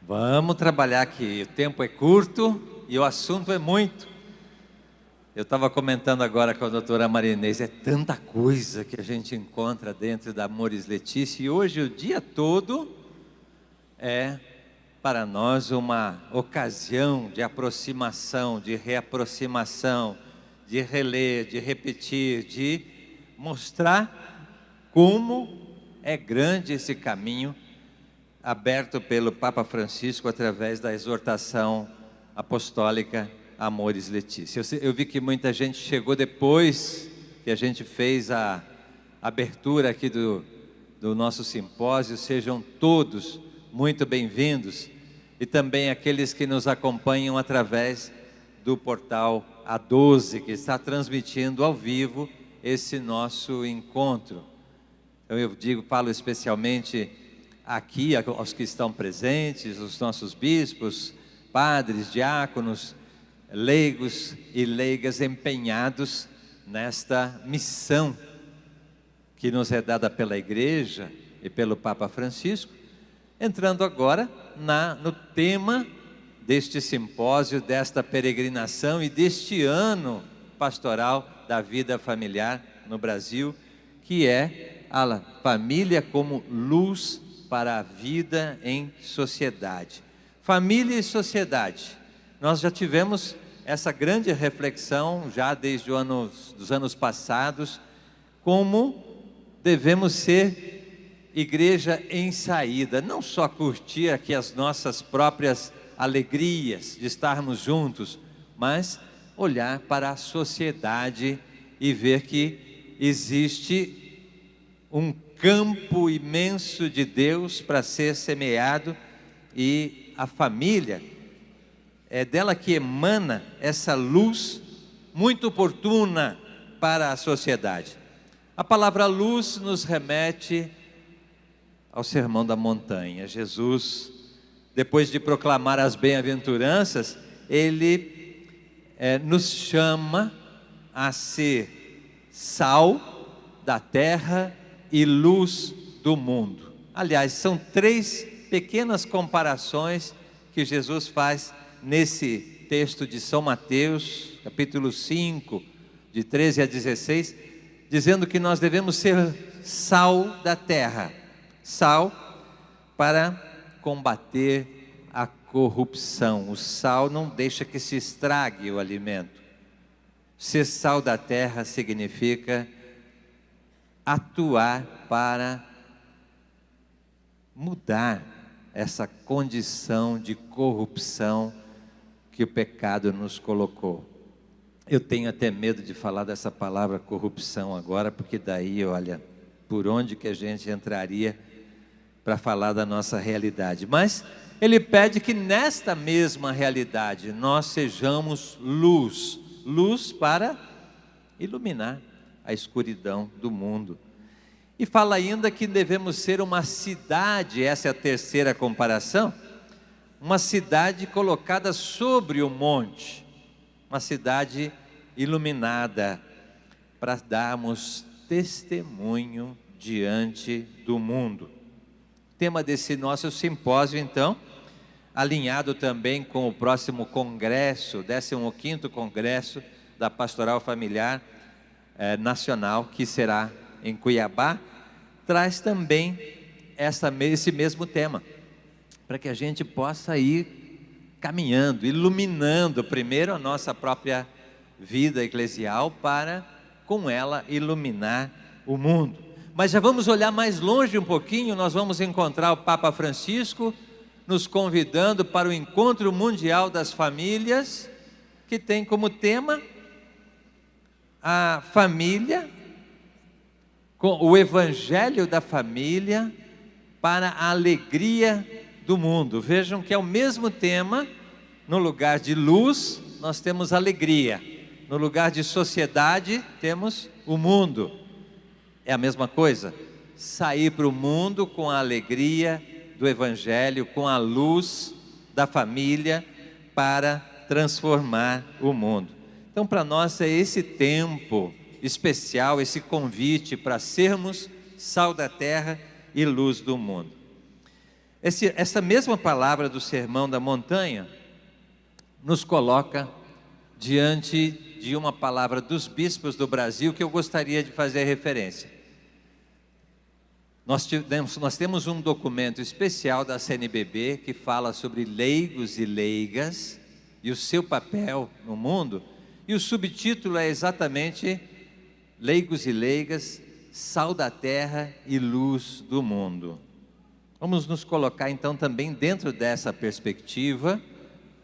Vamos trabalhar aqui. O tempo é curto e o assunto é muito. Eu estava comentando agora com a doutora Marinês, é tanta coisa que a gente encontra dentro da Amores Letícia, e hoje o dia todo é para nós uma ocasião de aproximação, de reaproximação, de reler, de repetir, de mostrar como é grande esse caminho aberto pelo Papa Francisco através da exortação apostólica Amores Letícia. Eu vi que muita gente chegou depois que a gente fez a abertura aqui do nosso simpósio. Sejam todos muito bem-vindos, e também aqueles que nos acompanham através do portal A12, que está transmitindo ao vivo esse nosso encontro. Então falo especialmente aqui aos que estão presentes, os nossos bispos, padres, diáconos, leigos e leigas empenhados nesta missão que nos é dada pela Igreja e pelo Papa Francisco, entrando agora no tema deste simpósio, desta peregrinação e deste ano pastoral da vida familiar no Brasil, que é a família como luz para a vida em sociedade. Família e sociedade. Nós já tivemos essa grande reflexão já desde os anos passados, como devemos ser igreja em saída, não só curtir aqui as nossas próprias alegrias de estarmos juntos, mas olhar para a sociedade e ver que existe um campo imenso de Deus para ser semeado, e a família é dela que emana essa luz muito oportuna para a sociedade. A palavra luz nos remete ao Sermão da Montanha. Jesus, depois de proclamar as bem-aventuranças, ele nos chama a ser sal da terra e luz do mundo. Aliás, são 3 pequenas comparações que Jesus faz nesse texto de São Mateus, capítulo 5, de 13 a 16, dizendo que nós devemos ser sal da terra. Sal para combater a corrupção. O sal não deixa que se estrague o alimento. Ser sal da terra significa atuar para mudar essa condição de corrupção que o pecado nos colocou. Eu tenho até medo de falar dessa palavra corrupção agora, porque daí, olha, por onde que a gente entraria para falar da nossa realidade. Mas ele pede que nesta mesma realidade nós sejamos luz, luz para iluminar a escuridão do mundo. E fala ainda que devemos ser uma cidade, essa é a terceira comparação, uma cidade colocada sobre o monte, uma cidade iluminada, para darmos testemunho diante do mundo. Tema desse nosso simpósio, então, alinhado também com o próximo congresso, 15º Congresso da Pastoral Familiar Nacional, que será em Cuiabá, traz também esse mesmo tema, para que a gente possa ir caminhando, iluminando primeiro a nossa própria vida eclesial, para com ela iluminar o mundo. Mas já vamos olhar mais longe um pouquinho. Nós vamos encontrar o Papa Francisco nos convidando para o Encontro Mundial das Famílias, que tem como tema a família, com o Evangelho da família para a alegria do mundo. Vejam que é o mesmo tema. No lugar de luz, nós temos alegria. No lugar de sociedade, temos o mundo. É a mesma coisa? Sair para o mundo com a alegria do Evangelho, com a luz da família, para transformar o mundo. Então, para nós é esse tempo especial, esse convite para sermos sal da terra e luz do mundo. Essa mesma palavra do Sermão da Montanha nos coloca diante de uma palavra dos bispos do Brasil que eu gostaria de fazer referência. Nós temos um documento especial da CNBB que fala sobre leigos e leigas e o seu papel no mundo, e o subtítulo é exatamente Leigos e Leigas, Sal da Terra e Luz do Mundo. Vamos nos colocar então também dentro dessa perspectiva,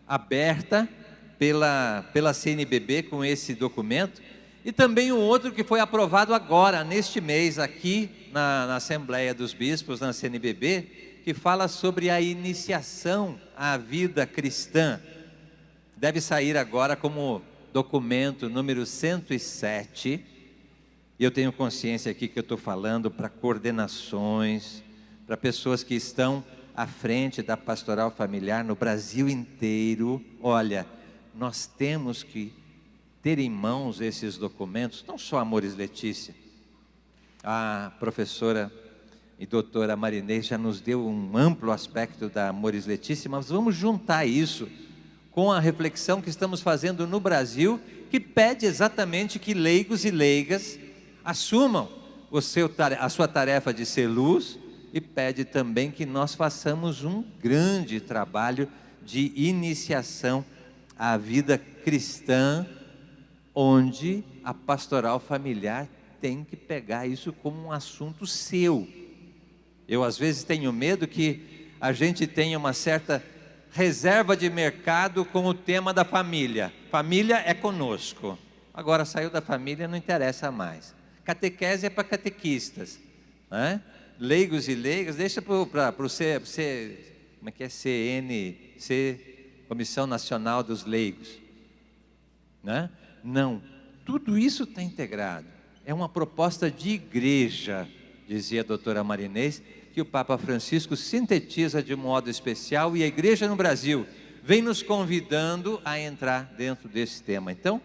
aberta pela CNBB com esse documento, e também um outro que foi aprovado agora, neste mês, aqui na Assembleia dos Bispos, na CNBB, que fala sobre a iniciação à vida cristã. Deve sair agora como documento número 107, e eu tenho consciência aqui que eu estou falando para coordenações, para pessoas que estão à frente da pastoral familiar no Brasil inteiro. Olha, nós temos que ter em mãos esses documentos, não só Amores Letícia. A professora e doutora Marinês já nos deu um amplo aspecto da Amores Letícia, mas vamos juntar isso com a reflexão que estamos fazendo no Brasil, que pede exatamente que leigos e leigas assumam a sua tarefa de ser luz, e pede também que nós façamos um grande trabalho de iniciação à vida cristã, onde a pastoral familiar tem que pegar isso como um assunto seu. Eu às vezes tenho medo que a gente tenha uma certa reserva de mercado com o tema da família. Família é conosco. Agora saiu da família, não interessa mais. Catequese é para catequistas, né? Leigos e leigas, deixa para o como é que é? Comissão Nacional dos Leigos, né? Não, tudo isso está integrado. É uma proposta de igreja, dizia a doutora Marinês, que o Papa Francisco sintetiza de modo especial, e a igreja no Brasil vem nos convidando a entrar dentro desse tema. Então,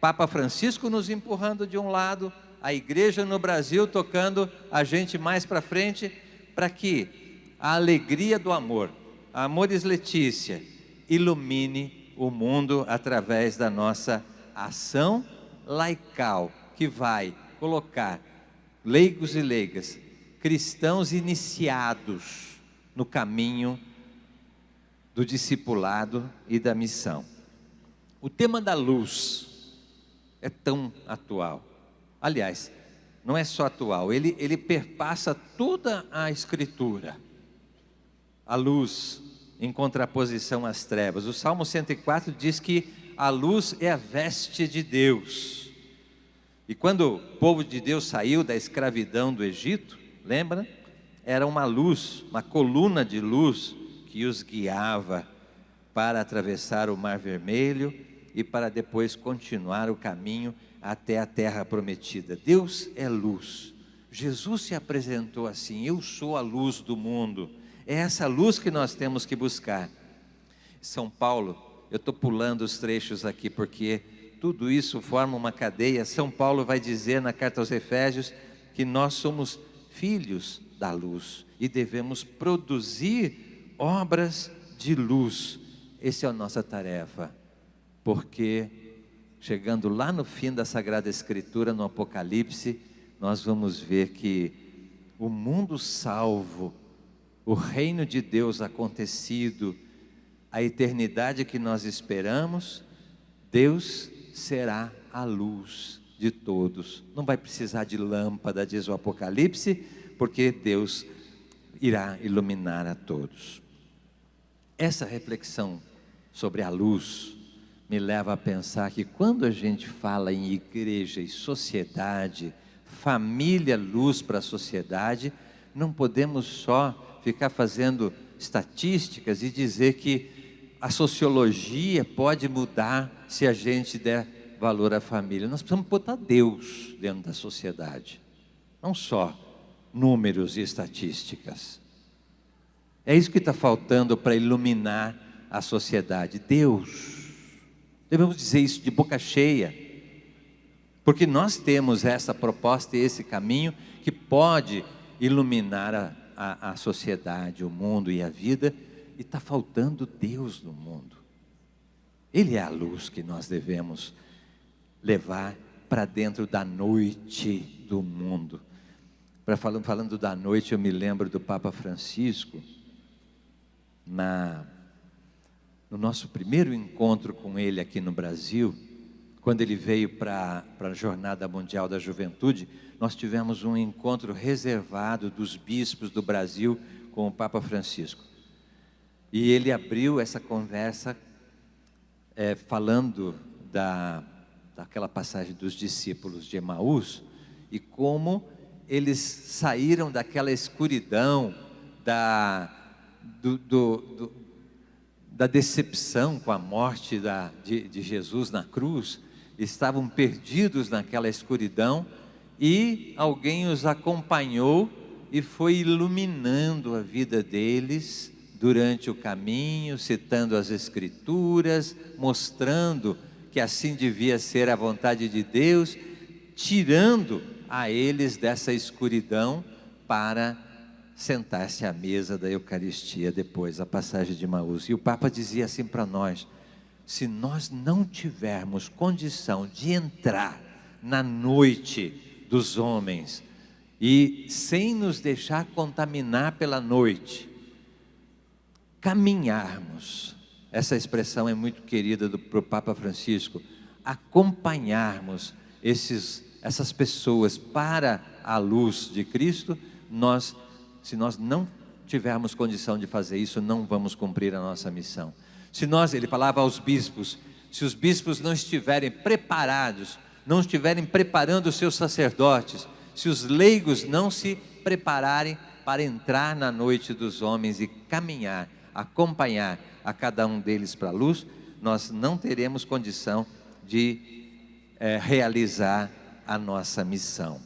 Papa Francisco nos empurrando de um lado, a igreja no Brasil tocando a gente mais para frente, para que a alegria do amor, a Amores Letícia, ilumine o mundo através da nossa ação laical, que vai colocar leigos e leigas, cristãos iniciados no caminho do discipulado e da missão. O tema da luz é tão atual. Aliás, não é só atual, ele perpassa toda a Escritura. A luz em contraposição às trevas. O Salmo 104 diz que a luz é a veste de Deus. E quando o povo de Deus saiu da escravidão do Egito, lembra? Era uma luz, uma coluna de luz que os guiava para atravessar o Mar Vermelho e para depois continuar o caminho até a terra prometida. Deus é luz. Jesus se apresentou assim: eu sou a luz do mundo. É essa luz que nós temos que buscar. São Paulo, eu estou pulando os trechos aqui porque tudo isso forma uma cadeia. São Paulo vai dizer na carta aos Efésios que nós somos filhos da luz e devemos produzir obras de luz. Essa é a nossa tarefa, porque chegando lá no fim da Sagrada Escritura, no Apocalipse, nós vamos ver que o mundo salvo, o reino de Deus acontecido, a eternidade que nós esperamos, Deus será a luz de todos. Não vai precisar de lâmpada, diz o Apocalipse, porque Deus irá iluminar a todos. Essa reflexão sobre a luz me leva a pensar que quando a gente fala em igreja e sociedade, família, luz para a sociedade, não podemos só ficar fazendo estatísticas e dizer que a sociologia pode mudar se a gente der valor à família. Nós precisamos botar Deus dentro da sociedade, não só números e estatísticas. É isso que está faltando para iluminar a sociedade, Deus. Devemos dizer isso de boca cheia, porque nós temos essa proposta e esse caminho que pode iluminar a sociedade, o mundo e a vida, e está faltando Deus no mundo. Ele é a luz que nós devemos levar para dentro da noite do mundo. Falando da noite, eu me lembro do Papa Francisco, no nosso primeiro encontro com ele aqui no Brasil, quando ele veio para a Jornada Mundial da Juventude, nós tivemos um encontro reservado dos bispos do Brasil com o Papa Francisco. E ele abriu essa conversa falando daquela passagem dos discípulos de Emaús e como eles saíram daquela escuridão, da decepção com a morte de Jesus na cruz. Estavam perdidos naquela escuridão e alguém os acompanhou e foi iluminando a vida deles durante o caminho, citando as Escrituras, mostrando que assim devia ser a vontade de Deus, tirando a eles dessa escuridão para sentar-se à mesa da Eucaristia depois, a passagem de Emaús. E o Papa dizia assim para nós: se nós não tivermos condição de entrar na noite dos homens e sem nos deixar contaminar pela noite, caminharmos, essa expressão é muito querida para o Papa Francisco, acompanharmos essas pessoas para a luz de Cristo, se nós não tivermos condição de fazer isso, não vamos cumprir a nossa missão. Ele falava aos bispos, se os bispos não estiverem preparados, não estiverem preparando os seus sacerdotes, se os leigos não se prepararem para entrar na noite dos homens e caminhar, acompanhar a cada um deles para a luz, nós não teremos condição de realizar a nossa missão.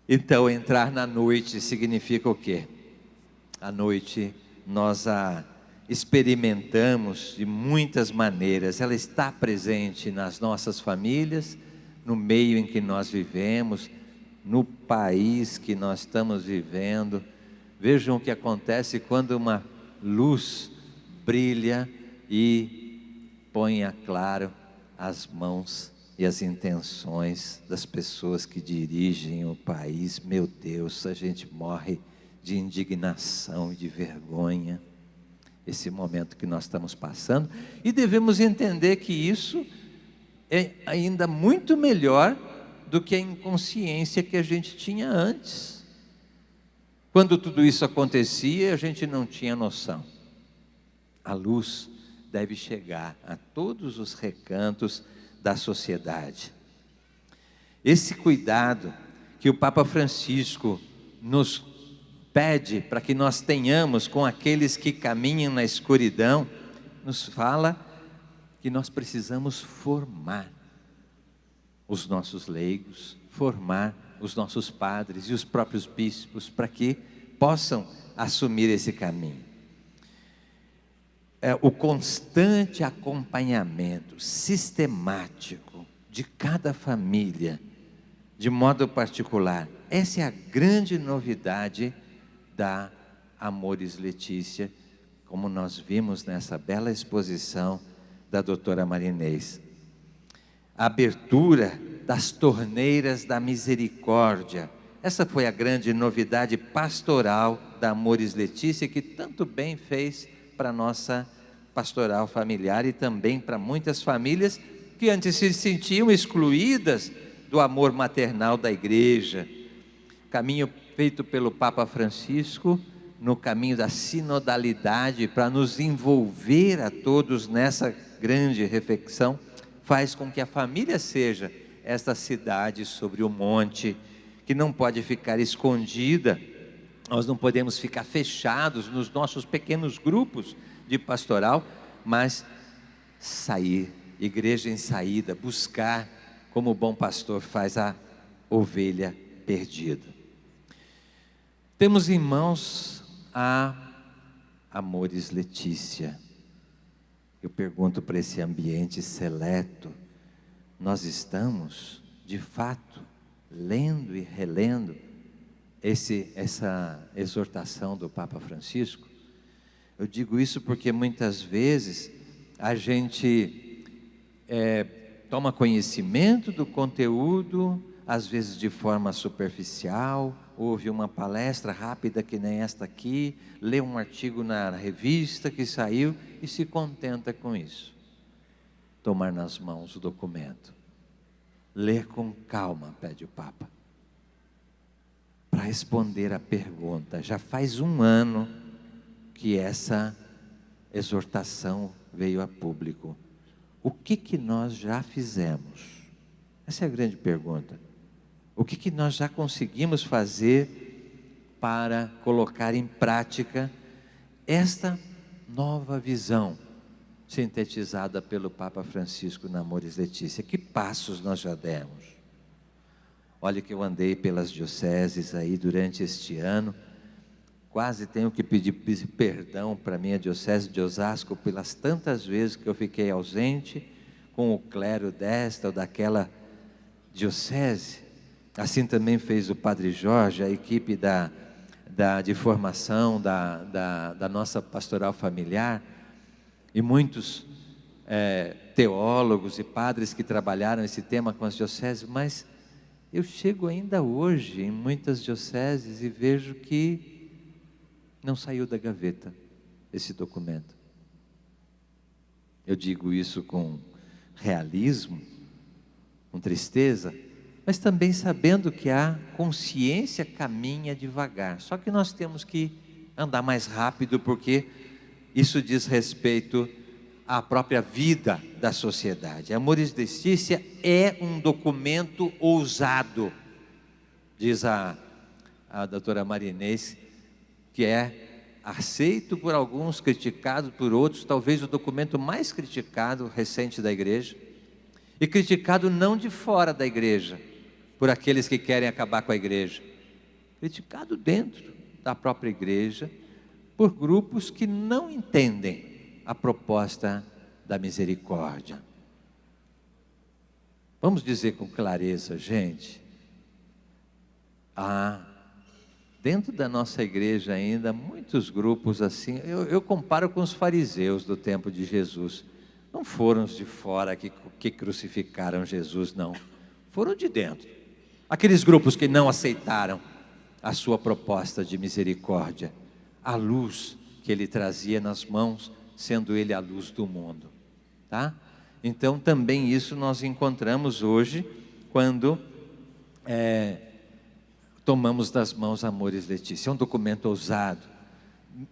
Então, entrar na noite significa o quê? A noite nós a experimentamos de muitas maneiras. Ela está presente nas nossas famílias, no meio em que nós vivemos, no país que nós estamos vivendo. Vejam o que acontece quando uma luz brilha e põe a claro as mãos e as intenções das pessoas que dirigem o país. Meu Deus, a gente morre de indignação e de vergonha, esse momento que nós estamos passando, e devemos entender que isso é ainda muito melhor do que a inconsciência que a gente tinha antes. Quando tudo isso acontecia, a gente não tinha noção. A luz deve chegar a todos os recantos da sociedade. Esse cuidado que o Papa Francisco nos pede para que nós tenhamos com aqueles que caminham na escuridão, nos fala que nós precisamos formar os nossos leigos, formar os nossos padres e os próprios bispos para que possam assumir esse caminho. O constante acompanhamento sistemático de cada família, de modo particular, essa é a grande novidade da Amoris Laetitia, como nós vimos nessa bela exposição da doutora Marinês. A abertura das torneiras da misericórdia, essa foi a grande novidade pastoral da Amoris Laetitia, que tanto bem fez para a nossa pastoral familiar e também para muitas famílias que antes se sentiam excluídas do amor maternal da igreja. Caminho feito pelo Papa Francisco, no caminho da sinodalidade, para nos envolver a todos nessa grande reflexão, faz com que a família seja esta cidade sobre o monte, que não pode ficar escondida. Nós não podemos ficar fechados nos nossos pequenos grupos de pastoral, mas sair, igreja em saída, buscar, como o bom pastor faz, a ovelha perdida. Temos em mãos a Amoris Laetitia. Eu pergunto para esse ambiente seleto, nós estamos, de fato, lendo e relendo essa exortação do Papa Francisco. Eu digo isso porque muitas vezes a gente toma conhecimento do conteúdo, às vezes de forma superficial, ouve uma palestra rápida que nem esta aqui, lê um artigo na revista que saiu e se contenta com isso. Tomar nas mãos o documento, ler com calma, pede o Papa, para responder a pergunta. Já faz 1 ano que essa exortação veio a público. O que nós já fizemos? Essa é a grande pergunta. O que nós já conseguimos fazer para colocar em prática esta nova visão sintetizada pelo Papa Francisco na Amoris Laetitia? Que passos nós já demos? Olha que eu andei pelas dioceses aí durante este ano, quase tenho que pedir perdão para a minha diocese de Osasco pelas tantas vezes que eu fiquei ausente com o clero desta ou daquela diocese. Assim também fez o Padre Jorge, a equipe de formação da nossa pastoral familiar, e muitos teólogos e padres que trabalharam esse tema com as dioceses. Mas eu chego ainda hoje em muitas dioceses e vejo que não saiu da gaveta esse documento. Eu digo isso com realismo, com tristeza, mas também sabendo que a consciência caminha devagar. Só que nós temos que andar mais rápido, porque isso diz respeito à própria vida da sociedade. A Amoris Laetitia é um documento ousado, diz a doutora Marinês, que é aceito por alguns, criticado por outros, talvez o documento mais criticado recente da igreja, e criticado não de fora da igreja, por aqueles que querem acabar com a igreja, criticado dentro da própria igreja, por grupos que não entendem a proposta da misericórdia. Vamos dizer com clareza, gente, há dentro da nossa igreja ainda muitos grupos assim. Eu comparo com os fariseus do tempo de Jesus. Não foram os de fora que crucificaram Jesus, não, foram de dentro. Aqueles grupos que não aceitaram a sua proposta de misericórdia, a luz que ele trazia nas mãos, sendo ele a luz do mundo, tá? Então também isso nós encontramos hoje, quando tomamos das mãos Amoris Laetitia. É um documento ousado,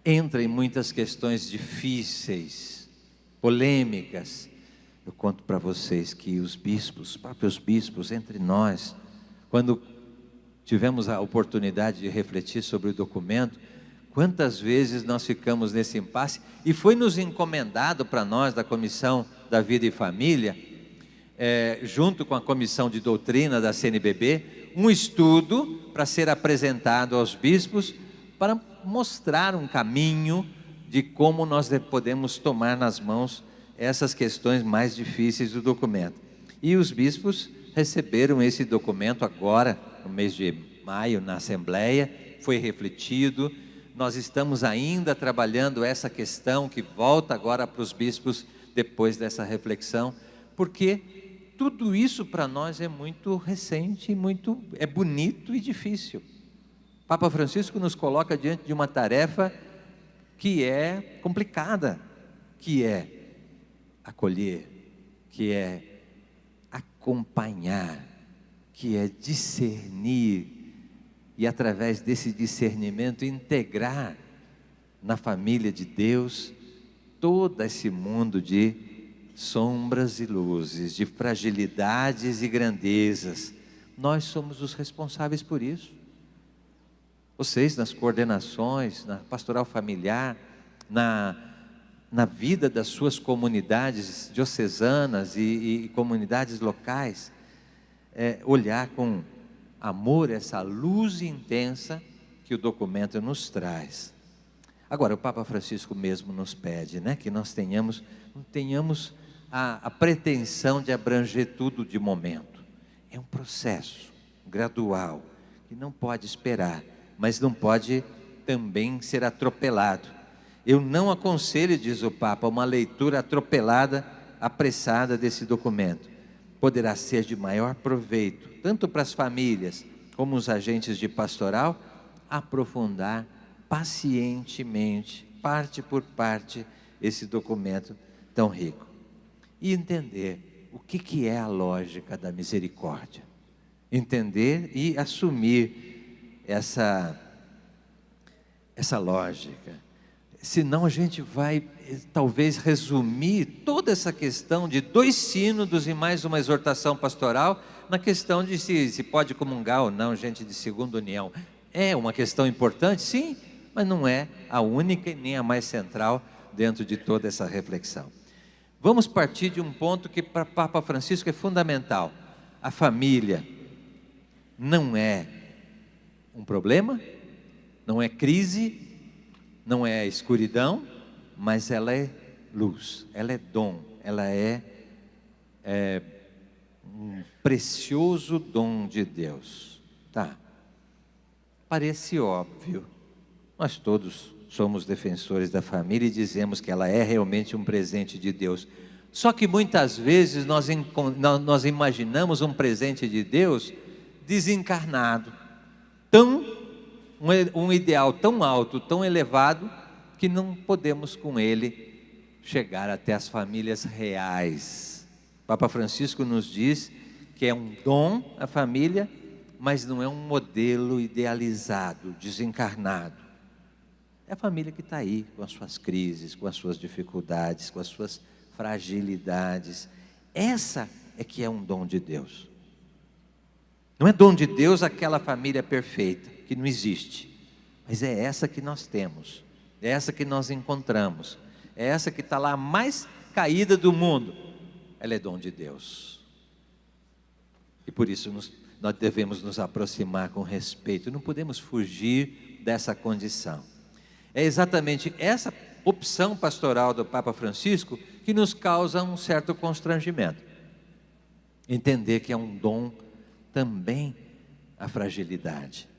entra em muitas questões difíceis, polêmicas. Eu conto para vocês que os bispos, os próprios bispos entre nós, quando tivemos a oportunidade de refletir sobre o documento, quantas vezes nós ficamos nesse impasse, e foi nos encomendado para nós, da Comissão da Vida e Família, junto com a Comissão de Doutrina da CNBB, um estudo para ser apresentado aos bispos, para mostrar um caminho de como nós podemos tomar nas mãos essas questões mais difíceis do documento. E os bispos receberam esse documento agora, no mês de maio, na Assembleia, foi refletido. Nós estamos ainda trabalhando essa questão, que volta agora para os bispos depois dessa reflexão, porque tudo isso para nós é muito recente, é bonito e difícil. Papa Francisco nos coloca diante de uma tarefa que é complicada, que é acolher, que é acompanhar, que é discernir, e através desse discernimento integrar na família de Deus todo esse mundo de sombras e luzes, de fragilidades e grandezas. Nós somos os responsáveis por isso. Vocês nas coordenações, na pastoral familiar, na vida das suas comunidades diocesanas e comunidades locais, olhar com amor essa luz intensa que o documento nos traz. Agora, o Papa Francisco mesmo nos pede, que nós não tenhamos a pretensão de abranger tudo de momento. É um processo gradual, que não pode esperar mas não pode também ser atropelado. Eu não aconselho, diz o Papa, uma leitura atropelada, apressada desse documento. Poderá ser de maior proveito, tanto para as famílias como os agentes de pastoral, aprofundar pacientemente, parte por parte, esse documento tão rico. E entender o que é a lógica da misericórdia. Entender e assumir essa lógica. Senão a gente vai, talvez, resumir toda essa questão de 2 sínodos e mais uma exortação pastoral na questão de se pode comungar ou não gente de segunda união. É uma questão importante, sim, mas não é a única e nem a mais central dentro de toda essa reflexão. Vamos partir de um ponto que para Papa Francisco é fundamental. A família não é um problema, não é crise, não é escuridão, mas ela é luz, ela é dom, ela é um precioso dom de Deus. Tá, parece óbvio, nós todos somos defensores da família e dizemos que ela é realmente um presente de Deus. Só que muitas vezes nós imaginamos um presente de Deus desencarnado, um ideal tão alto, tão elevado, que não podemos com ele chegar até as famílias reais. Papa Francisco nos diz que é um dom a família, mas não é um modelo idealizado, desencarnado. É a família que está aí, com as suas crises, com as suas dificuldades, com as suas fragilidades. Essa é que é um dom de Deus. Não é dom de Deus aquela família perfeita, que não existe, mas é essa que nós temos, é essa que nós encontramos, é essa que está lá mais caída do mundo. Ela é dom de Deus, e por isso nós devemos nos aproximar com respeito, não podemos fugir dessa condição. É exatamente essa opção pastoral do Papa Francisco que nos causa um certo constrangimento. Entender que é um dom também a fragilidade.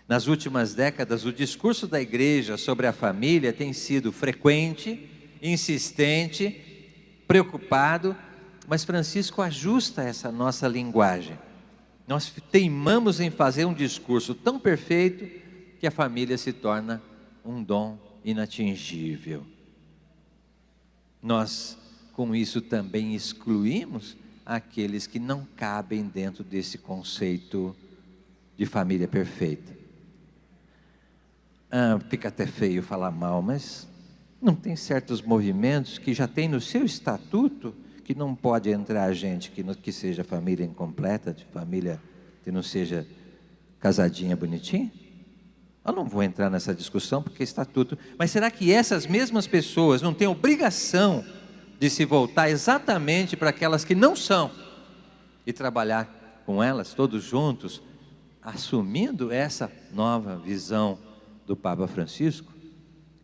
Nas últimas décadas, o discurso da igreja sobre a família tem sido frequente, insistente, preocupado, mas Francisco ajusta essa nossa linguagem. Nós teimamos em fazer um discurso tão perfeito que a família se torna um dom inatingível. Nós, com isso, também excluímos aqueles que não cabem dentro desse conceito de família perfeita. Fica até feio falar mal, mas não tem certos movimentos que já tem no seu estatuto que não pode entrar gente que seja família incompleta, de família que não seja casadinha bonitinha? Eu não vou entrar nessa discussão porque é estatuto, mas será que essas mesmas pessoas não têm obrigação de se voltar exatamente para aquelas que não são e trabalhar com elas todos juntos, assumindo essa nova visão do Papa Francisco?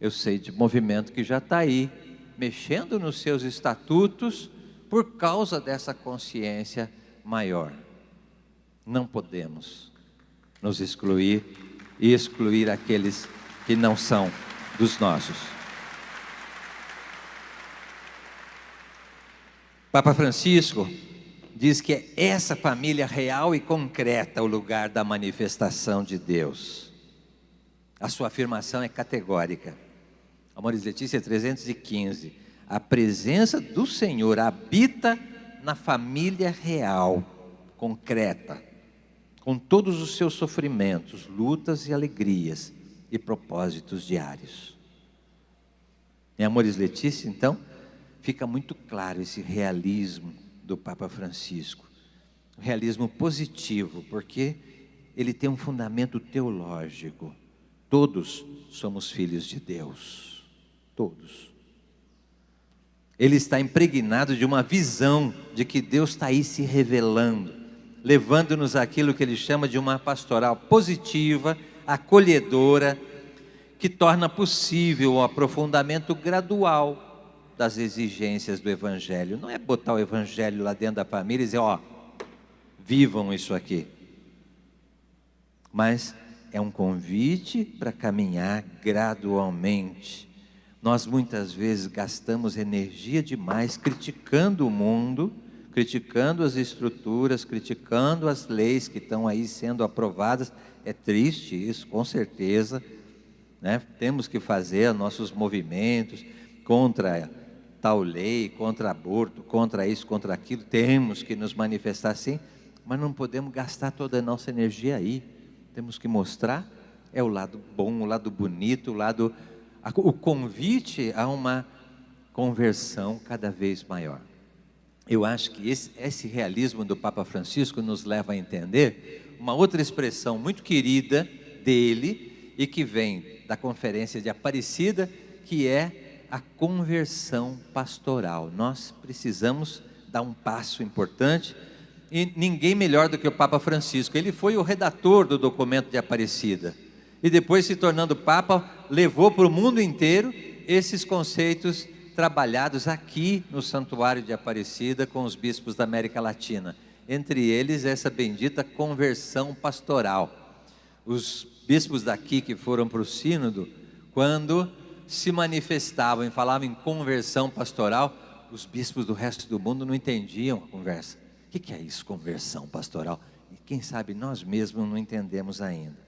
Eu sei de movimento que já está aí, mexendo nos seus estatutos por causa dessa consciência maior. Não podemos nos excluir e excluir aqueles que não são dos nossos. Papa Francisco diz que é essa família real e concreta o lugar da manifestação de Deus. A sua afirmação é categórica. Amoris Laetitia 315. A presença do Senhor habita na família real, concreta, com todos os seus sofrimentos, lutas e alegrias e propósitos diários. Em Amoris Laetitia, então, fica muito claro esse realismo do Papa Francisco, um realismo positivo, porque ele tem um fundamento teológico. Todos somos filhos de Deus, todos. Ele está impregnado de uma visão de que Deus está aí se revelando, levando-nos àquilo que ele chama de uma pastoral positiva, acolhedora, que torna possível o aprofundamento gradual das exigências do Evangelho. Não é botar o Evangelho lá dentro da família e dizer, vivam isso aqui. Mas é um convite para caminhar gradualmente. Nós muitas vezes gastamos energia demais criticando o mundo, criticando as estruturas, criticando as leis que estão aí sendo aprovadas. É triste isso, com certeza, né? Temos que fazer nossos movimentos contra tal lei, contra aborto, contra isso, contra aquilo. Temos que nos manifestar sim, mas não podemos gastar toda a nossa energia aí. Temos que mostrar o lado bom, o lado bonito, o convite a uma conversão cada vez maior. Eu acho que esse realismo do Papa Francisco nos leva a entender uma outra expressão muito querida dele e que vem da Conferência de Aparecida, que é a conversão pastoral. Nós precisamos dar um passo importante e ninguém melhor do que o Papa Francisco. Ele foi o redator do documento de Aparecida e depois, se tornando Papa, levou para o mundo inteiro esses conceitos trabalhados aqui no Santuário de Aparecida com os bispos da América Latina, entre eles essa bendita conversão pastoral. Os bispos daqui que foram para o sínodo, quando se manifestavam e falavam em conversão pastoral, os bispos do resto do mundo não entendiam a conversa. O que é isso, conversão pastoral? E quem sabe nós mesmos não entendemos ainda.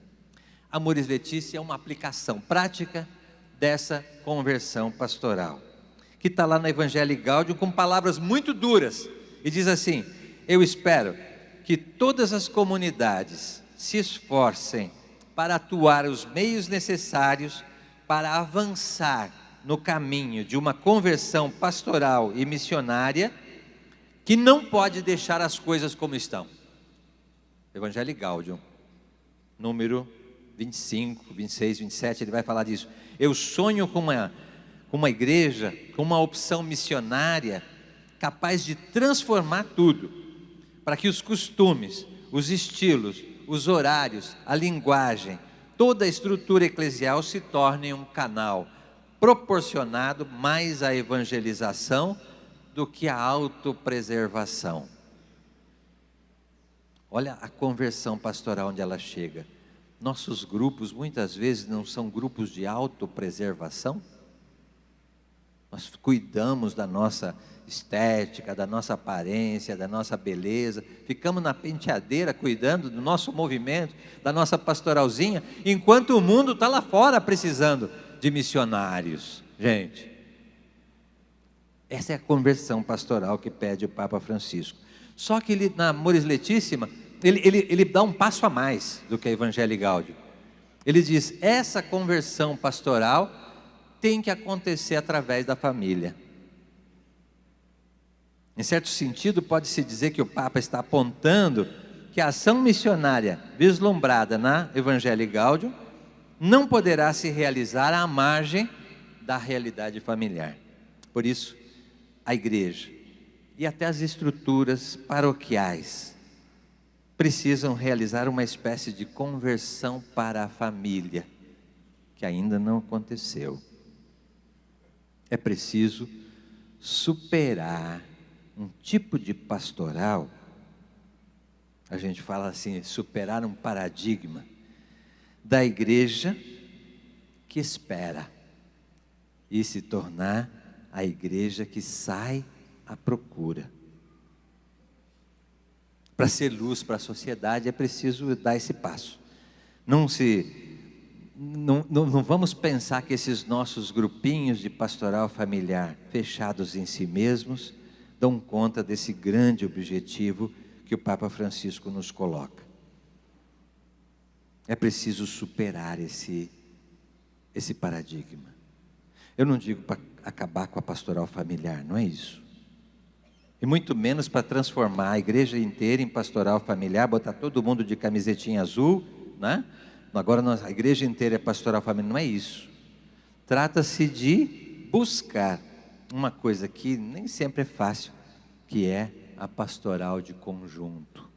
Amoris Laetitia é uma aplicação prática dessa conversão pastoral, que está lá no Evangelii Gaudium com palavras muito duras, e diz assim: eu espero que todas as comunidades se esforcem para atuar os meios necessários para avançar no caminho de uma conversão pastoral e missionária, que não pode deixar as coisas como estão. Evangelii Gaudium, número 25, 26, 27, ele vai falar disso. Eu sonho com uma igreja, com uma opção missionária, capaz de transformar tudo, para que os costumes, os estilos, os horários, a linguagem, toda a estrutura eclesial se tornem um canal proporcionado mais à evangelização do que à autopreservação. Olha a conversão pastoral onde ela chega. Nossos grupos muitas vezes não são grupos de autopreservação. Nós cuidamos da nossa estética, da nossa aparência, da nossa beleza, ficamos na penteadeira cuidando do nosso movimento, da nossa pastoralzinha, enquanto o mundo está lá fora precisando de missionários. Gente, essa é a conversão pastoral que pede o Papa Francisco. Só que ele, na Amoris Laetitia, ele dá um passo a mais do que a Evangelii Gaudium. Ele diz: essa conversão pastoral tem que acontecer através da família. Em certo sentido, pode-se dizer que o Papa está apontando que a ação missionária vislumbrada na Evangelii Gaudium não poderá se realizar à margem da realidade familiar. Por isso, a igreja e até as estruturas paroquiais precisam realizar uma espécie de conversão para a família, que ainda não aconteceu. É preciso superar um tipo de pastoral, a gente fala assim, superar um paradigma da igreja que espera e se tornar a igreja que sai à procura. Para ser luz para a sociedade é preciso dar esse passo. Não vamos pensar que esses nossos grupinhos de pastoral familiar fechados em si mesmos dão conta desse grande objetivo que o Papa Francisco nos coloca. É preciso superar esse paradigma. Eu não digo para acabar com a pastoral familiar, não é isso. E muito menos para transformar a igreja inteira em pastoral familiar, botar todo mundo de camisetinha azul, né? Agora a igreja inteira é pastoral familiar, não é isso. Trata-se de buscar uma coisa que nem sempre é fácil, que é a pastoral de conjunto.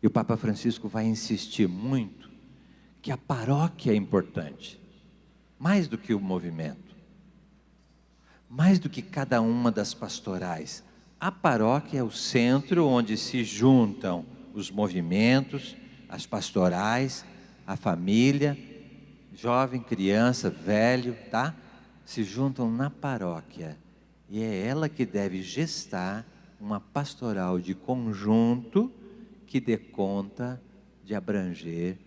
E o Papa Francisco vai insistir muito que a paróquia é importante, mais do que o movimento, mais do que cada uma das pastorais. A paróquia é o centro onde se juntam os movimentos, as pastorais, a família, jovem, criança, velho, tá? Se juntam na paróquia e é ela que deve gestar uma pastoral de conjunto que dê conta de abranger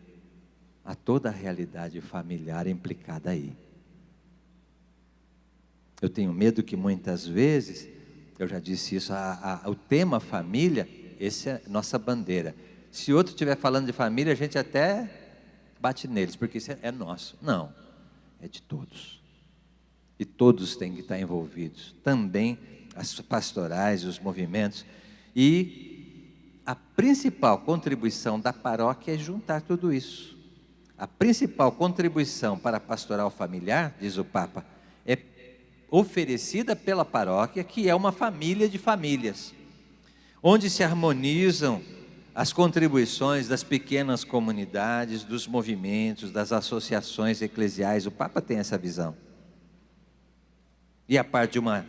a toda a realidade familiar implicada aí. Eu tenho medo que muitas vezes, eu já disse isso, o tema família, essa é nossa bandeira. Se outro estiver falando de família, a gente até bate neles, porque isso é nosso. Não, é de todos. E todos têm que estar envolvidos. Também as pastorais, os movimentos. E a principal contribuição da paróquia é juntar tudo isso. A principal contribuição para a pastoral familiar, diz o Papa, é oferecida pela paróquia, que é uma família de famílias, onde se harmonizam as contribuições das pequenas comunidades, dos movimentos, das associações eclesiais. O Papa tem essa visão. E a parte de uma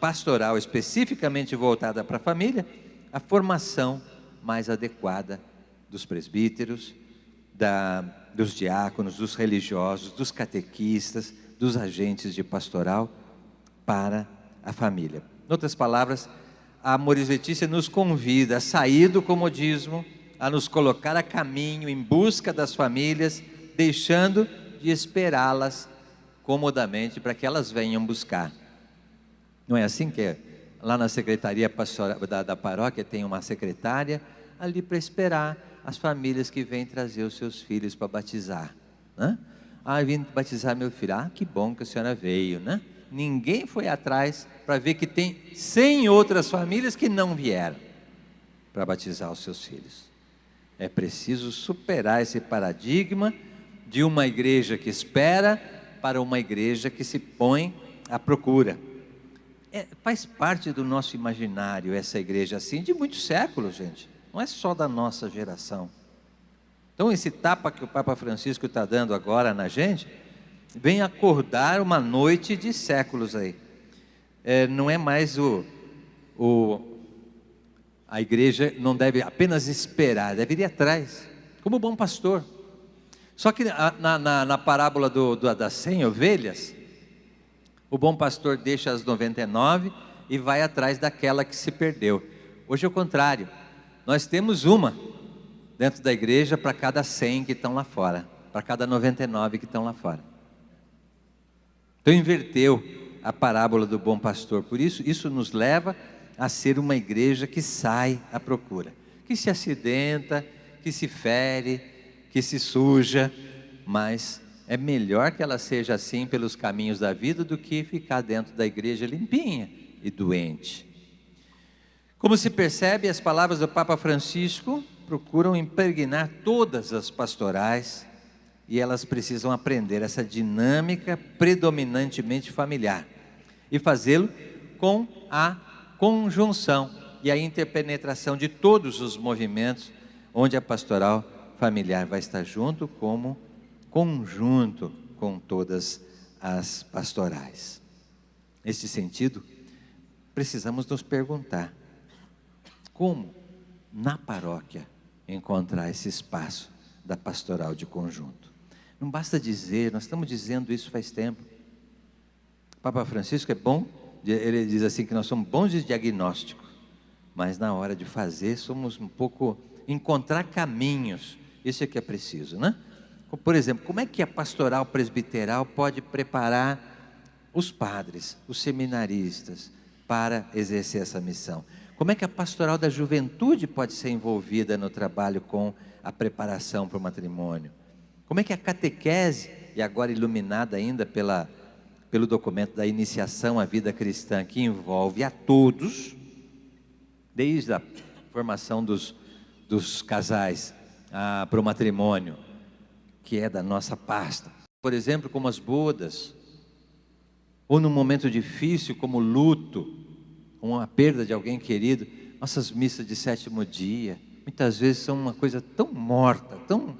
pastoral especificamente voltada para a família, a formação mais adequada dos presbíteros, dos diáconos, dos religiosos, dos catequistas, dos agentes de pastoral para a família. Em outras palavras, a Amoris Laetitia nos convida a sair do comodismo, a nos colocar a caminho em busca das famílias, deixando de esperá-las comodamente para que elas venham buscar. Não é assim que é? Lá na secretaria pastoral da paróquia tem uma secretária ali para esperar as famílias que vêm trazer os seus filhos para batizar, né? Eu vim batizar meu filho. Que bom que a senhora veio, né? Ninguém foi atrás para ver que tem 100 outras famílias que não vieram para batizar os seus filhos. É preciso superar esse paradigma de uma igreja que espera para uma igreja que se põe à procura. Faz parte do nosso imaginário essa igreja assim, de muitos séculos, gente. Não é só da nossa geração. Então esse tapa que o Papa Francisco está dando agora na gente, vem acordar uma noite de séculos aí. Não é mais a igreja não deve apenas esperar, deve ir atrás, como bom pastor. Só que na parábola das 100 ovelhas, o bom pastor deixa as 99 e vai atrás daquela que se perdeu. Hoje é o contrário, nós temos uma dentro da igreja para cada 100 que estão lá fora, para cada 99 que estão lá fora. Então inverteu a parábola do bom pastor. Por isso nos leva a ser uma igreja que sai à procura, que se acidenta, que se fere, que se suja, mas é melhor que ela seja assim pelos caminhos da vida do que ficar dentro da igreja limpinha e doente. Como se percebe, as palavras do Papa Francisco procuram impregnar todas as pastorais e elas precisam aprender essa dinâmica predominantemente familiar e fazê-lo com a conjunção e a interpenetração de todos os movimentos onde a pastoral familiar vai estar junto como conjunto com todas as pastorais. Nesse sentido, precisamos nos perguntar como na paróquia encontrar esse espaço da pastoral de conjunto. Não basta dizer, nós estamos dizendo isso faz tempo. O Papa Francisco é bom, ele diz assim que nós somos bons de diagnóstico, mas na hora de fazer somos um pouco, encontrar caminhos, isso é que é preciso, né? Por exemplo, como é que a pastoral presbiteral pode preparar os padres, os seminaristas, para exercer essa missão? Como é que a pastoral da juventude pode ser envolvida no trabalho com a preparação para o matrimônio? Como é que a catequese, e agora iluminada ainda pelo documento da iniciação à vida cristã, que envolve a todos, desde a formação dos casais para o matrimônio, que é da nossa pasta. Por exemplo, como as bodas, ou num momento difícil como o luto, uma perda de alguém querido. Nossas missas de 7º dia, muitas vezes são uma coisa tão morta, tão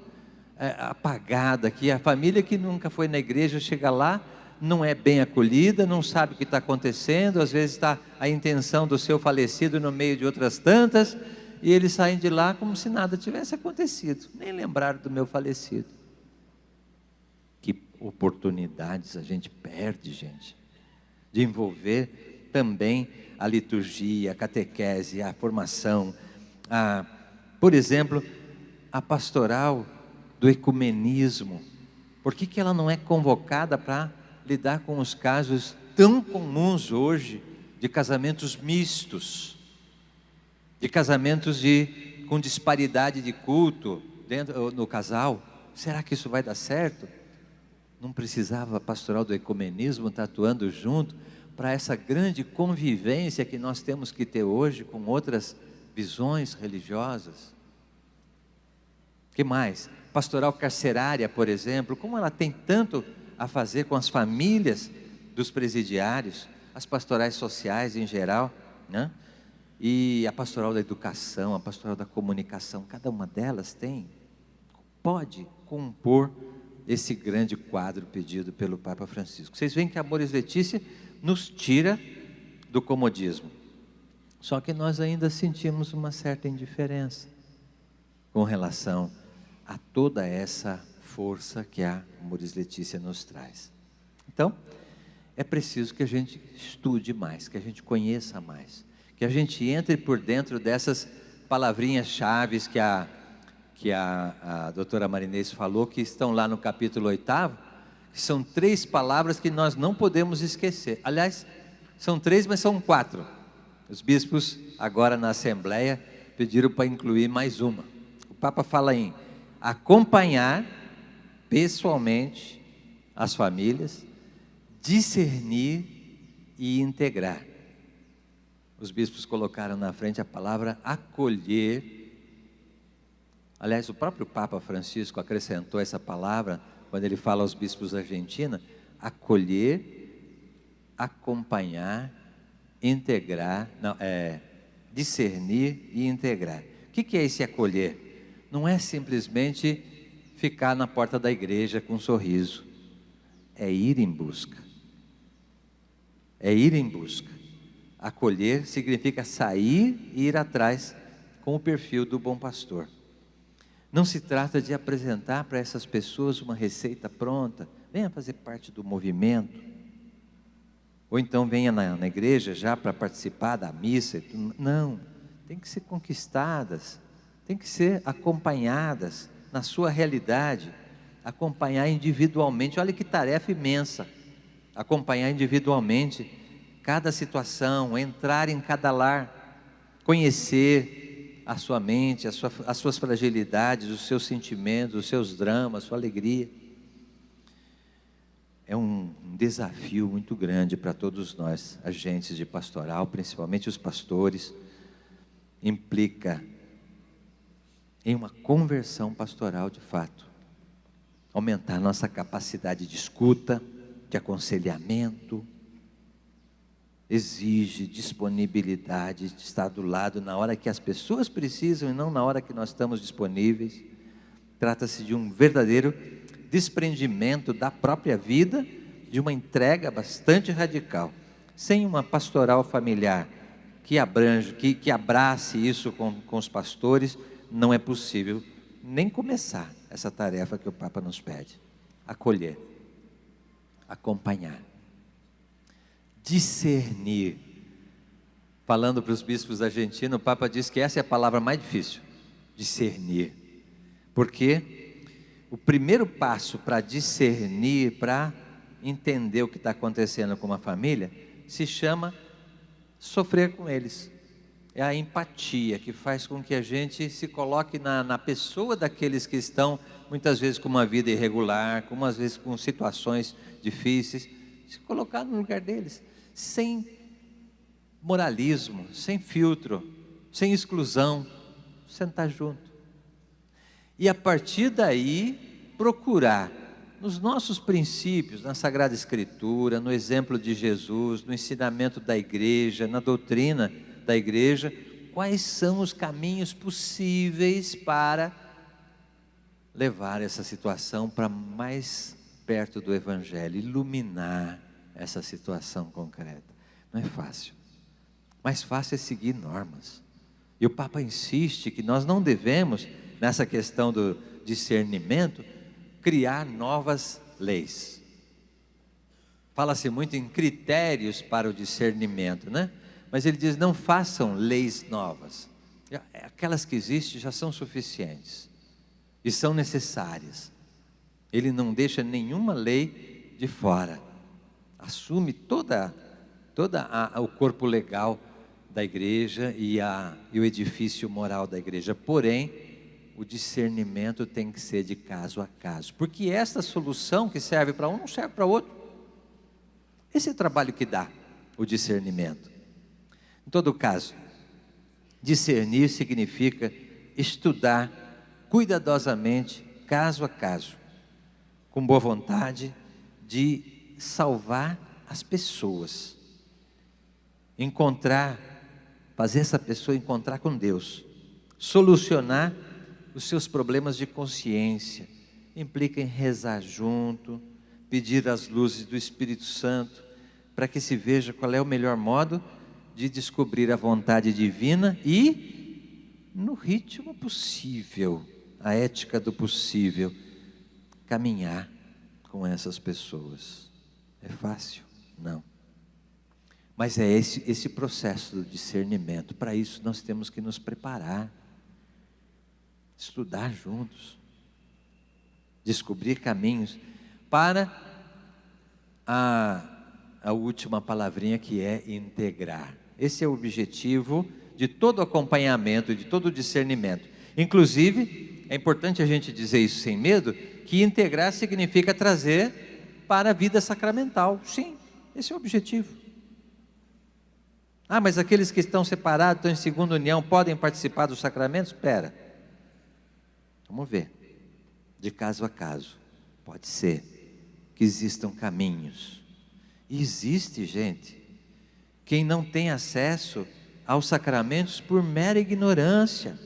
apagada, que a família que nunca foi na igreja chega lá, não é bem acolhida, não sabe o que está acontecendo, às vezes está a intenção do seu falecido no meio de outras tantas, e eles saem de lá como se nada tivesse acontecido, nem lembraram do meu falecido. Que oportunidades a gente perde, gente, de envolver também a liturgia, a catequese, a formação, por exemplo, a pastoral do ecumenismo. Por que ela não é convocada para lidar com os casos tão comuns hoje de casamentos mistos, de casamentos com disparidade de culto no casal? Será que isso vai dar certo? Não precisava a pastoral do ecumenismo estar atuando junto para essa grande convivência que nós temos que ter hoje com outras visões religiosas? Que mais? Pastoral carcerária, por exemplo, como ela tem tanto a fazer com as famílias dos presidiários, as pastorais sociais em geral, né? E a pastoral da educação, a pastoral da comunicação, cada uma delas pode compor esse grande quadro pedido pelo Papa Francisco. Vocês veem que Amoris Laetitia nos tira do comodismo, só que nós ainda sentimos uma certa indiferença com relação a toda essa força que a Amoris Laetitia nos traz. Então, é preciso que a gente estude mais, que a gente conheça mais, que a gente entre por dentro dessas palavrinhas chaves que a doutora Marinês falou, que estão lá no capítulo 8º, que são 3 palavras que nós não podemos esquecer. Aliás, são 3, mas são 4. Os bispos, agora na Assembleia, pediram para incluir mais uma. O Papa fala em acompanhar pessoalmente as famílias, discernir e integrar. Os bispos colocaram na frente a palavra acolher. Aliás, o próprio Papa Francisco acrescentou essa palavra quando ele fala aos bispos da Argentina: acolher, acompanhar, integrar, discernir e integrar. O que é esse acolher? Não é simplesmente ficar na porta da igreja com um sorriso, é ir em busca. É ir em busca. Acolher significa sair e ir atrás com o perfil do bom pastor. Não se trata de apresentar para essas pessoas uma receita pronta, venha fazer parte do movimento, ou então venha na igreja já para participar da missa. Não, tem que ser conquistadas, tem que ser acompanhadas na sua realidade, acompanhar individualmente. Olha que tarefa imensa, acompanhar individualmente cada situação, entrar em cada lar, conhecer a sua mente, as suas fragilidades, os seus sentimentos, os seus dramas, a sua alegria. É um desafio muito grande para todos nós, agentes de pastoral, principalmente os pastores. Implica em uma conversão pastoral de fato, aumentar nossa capacidade de escuta, de aconselhamento, exige disponibilidade, de estar do lado na hora que as pessoas precisam e não na hora que nós estamos disponíveis. Trata-se de um verdadeiro desprendimento da própria vida, de uma entrega bastante radical. Sem uma pastoral familiar que abrace isso com os pastores, não é possível nem começar essa tarefa que o Papa nos pede: acolher, acompanhar, discernir. Falando para os bispos argentinos, o Papa diz que essa é a palavra mais difícil: discernir. Porque o primeiro passo para discernir, para entender o que está acontecendo com uma família, se chama sofrer com eles. É a empatia que faz com que a gente se coloque na pessoa daqueles que estão muitas vezes com uma vida irregular, às vezes com situações difíceis, se colocar no lugar deles, sem moralismo, sem filtro, sem exclusão, sentar junto. E a partir daí, procurar, nos nossos princípios, na Sagrada Escritura, no exemplo de Jesus, no ensinamento da igreja, na doutrina da igreja, quais são os caminhos possíveis para levar essa situação para mais perto do Evangelho, iluminar essa situação concreta. Não é fácil. Mais fácil é seguir normas. E o Papa insiste que nós não devemos, nessa questão do discernimento, criar novas leis. Fala-se muito em critérios para o discernimento, né? Mas ele diz, não façam leis novas. Aquelas que existem já são suficientes e são necessárias. Ele não deixa nenhuma lei de fora. Assume toda o corpo legal da igreja e o edifício moral da igreja. Porém, o discernimento tem que ser de caso a caso. Porque esta solução que serve para um não serve para outro. Esse é o trabalho que dá o discernimento. Em todo caso, discernir significa estudar cuidadosamente, caso a caso, com boa vontade de salvar as pessoas, fazer essa pessoa encontrar com Deus, solucionar os seus problemas de consciência. Implica em rezar junto, pedir as luzes do Espírito Santo, para que se veja qual é o melhor modo de descobrir a vontade divina e, no ritmo possível, a ética do possível, caminhar com essas pessoas. É fácil? Não. Mas é esse processo do discernimento. Para isso nós temos que nos preparar, estudar juntos, descobrir caminhos para a última palavrinha, que é integrar. Esse é o objetivo de todo acompanhamento, de todo discernimento. Inclusive, é importante a gente dizer isso sem medo, que integrar significa trazer para a vida sacramental. Sim, esse é o objetivo. Mas aqueles que estão separados, estão em segunda união, podem participar dos sacramentos? Espera, vamos ver, de caso a caso. Pode ser que existam caminhos. E existe, gente, quem não tem acesso aos sacramentos por mera ignorância.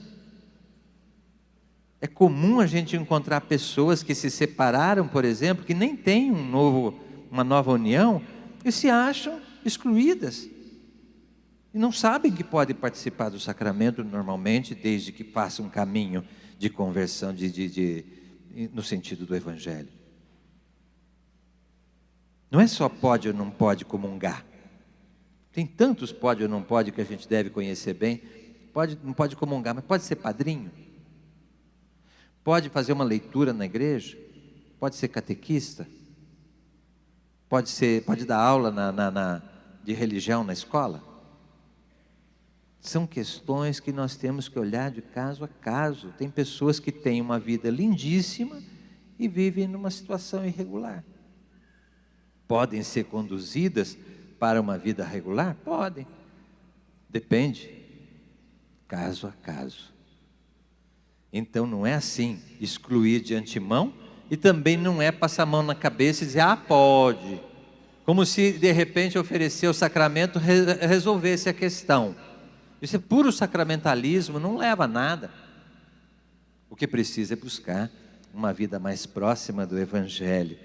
É comum a gente encontrar pessoas que se separaram, por exemplo, que nem têm uma nova união, e se acham excluídas. E não sabem que podem participar do sacramento normalmente, desde que façam um caminho de conversão no sentido do Evangelho. Não é só pode ou não pode comungar. Tem tantos pode ou não pode que a gente deve conhecer bem. Não pode comungar, mas pode ser padrinho. Pode fazer uma leitura na igreja. Pode ser catequista. Pode dar aula de religião na escola. São questões que nós temos que olhar de caso a caso. Tem pessoas que têm uma vida lindíssima e vivem numa situação irregular. Podem ser conduzidas para uma vida regular? Podem. Depende, caso a caso. Então não é assim, excluir de antemão, e também não é passar a mão na cabeça e dizer, pode. Como se de repente oferecer o sacramento resolvesse a questão. Isso é puro sacramentalismo, não leva a nada. O que precisa é buscar uma vida mais próxima do Evangelho.